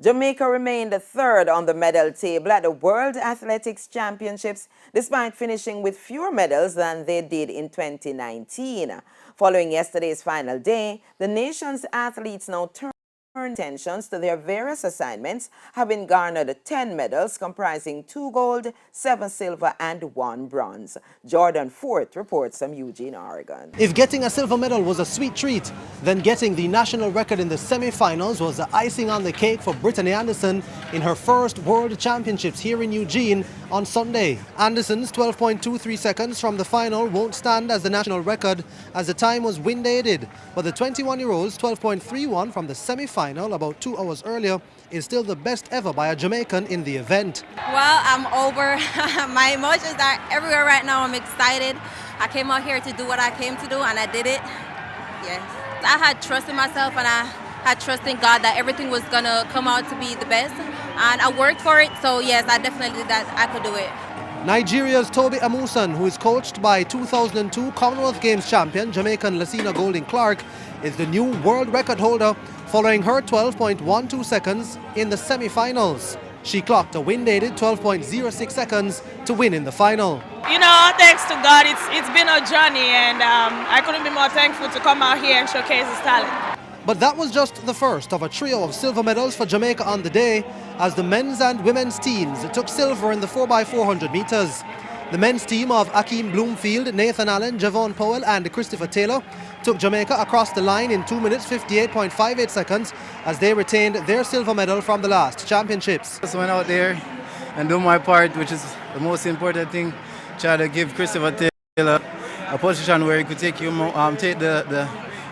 Jamaica remained third on the medal table at the World Athletics Championships, despite finishing with fewer medals than they did in 2019. Following yesterday's final day, the nation's athletes now turn attentions to their various assignments, having garnered 10 medals comprising 2 gold, 7 silver, and 1 bronze. Jordan Fort reports from Eugene, Oregon. If getting a silver medal was a sweet treat, then getting the national record in the semi-finals was the icing on the cake for Brittany Anderson in her first World Championships here in Eugene on Sunday. Anderson's 12.23 seconds from the final won't stand as the national record, as the time was wind-aided, but the 21-year-old's 12.31 from the semi-final about 2 hours earlier is still the best ever by a Jamaican in the event. Well, I'm over. My emotions are everywhere right now. I'm excited. I came out here to do what I came to do, and I did it. Yes. I had trust in myself, and I had trust in God that everything was going to come out to be the best. And I worked for it, so yes, I definitely did that. I could do it. Nigeria's Tobi Amusan, who is coached by 2002 Commonwealth Games champion Jamaican Lucina Golding Clark, is the new world record holder, following her 12.12 seconds in the semi-finals. She clocked a wind-aided 12.06 seconds to win in the final. You know, thanks to God, it's been a journey, and I couldn't be more thankful to come out here and showcase his talent. But that was just the first of a trio of silver medals for Jamaica on the day, as the men's and women's teams took silver in the 4x400 meters. The men's team of Akeem Bloomfield, Nathan Allen, Javon Powell and Christopher Taylor took Jamaica across the line in 2 minutes 58.58 seconds as they retained their silver medal from the last championships. Just went out there and do my part, which is the most important thing. Try to give Christopher Taylor a position where he could take the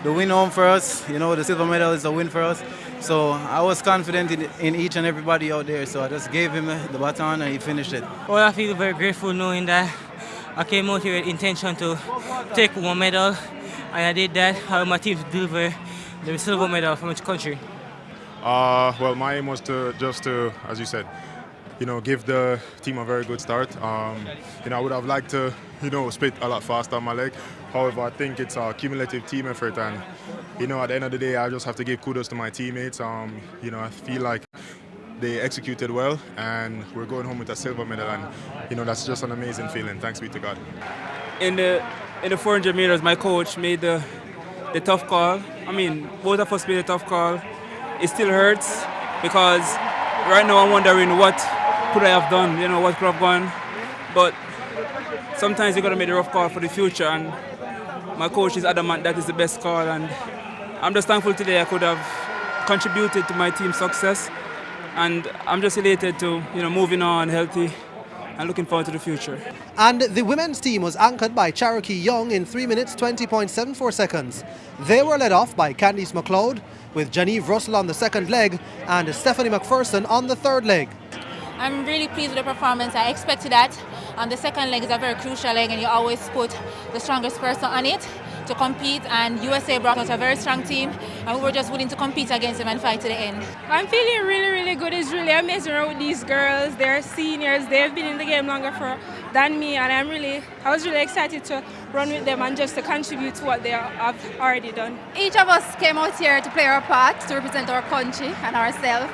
win home for us. You know, the silver medal is a win for us. So I was confident in each and everybody out there. So I just gave him the baton and he finished it. Well, I feel very grateful knowing that I came out here with intention to take one medal, and I did that. How my team to deliver the silver medal from each country. Well, my aim was just to, as you said, give the team a very good start. I would have liked to, split a lot faster on my leg. However, I think it's a cumulative team effort, and at the end of the day, I just have to give kudos to my teammates. I feel like they executed well, and we're going home with a silver medal, and that's just an amazing feeling. Thanks be to God. In the 400 meters, my coach made the tough call. I mean, both of us made a tough call. It still hurts because right now I'm wondering what could I have done, what could I have gone. But sometimes you got to make the rough call for the future, and my coach is adamant that is the best call, and I'm just thankful today I could have contributed to my team's success, and I'm just elated to moving on healthy and looking forward to the future. And the women's team was anchored by Cherokee Young in 3 minutes 20.74 seconds. They were led off by Candice McLeod, with Janive Russell on the second leg and Stephanie McPherson on the third leg. I'm really pleased with the performance. I expected that. The second leg is a very crucial leg, and you always put the strongest person on it to compete, and USA brought out a very strong team, and we were just willing to compete against them and fight to the end. I'm feeling really, really good. It's really amazing with these girls. They're seniors. They've been in the game longer than me, and I was really excited to run with them and just to contribute to what they have already done. Each of us came out here to play our part, to represent our country and ourselves.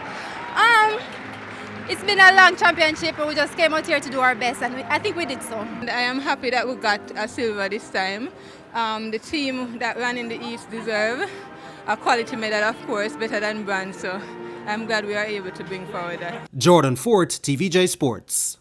It's been a long championship, but we just came out here to do our best, and I think we did so. And I am happy that we got a silver this time. The team that ran in the East deserve a quality medal, of course, better than bronze, so I'm glad we are able to bring forward that. Jordan Fort, TVJ Sports.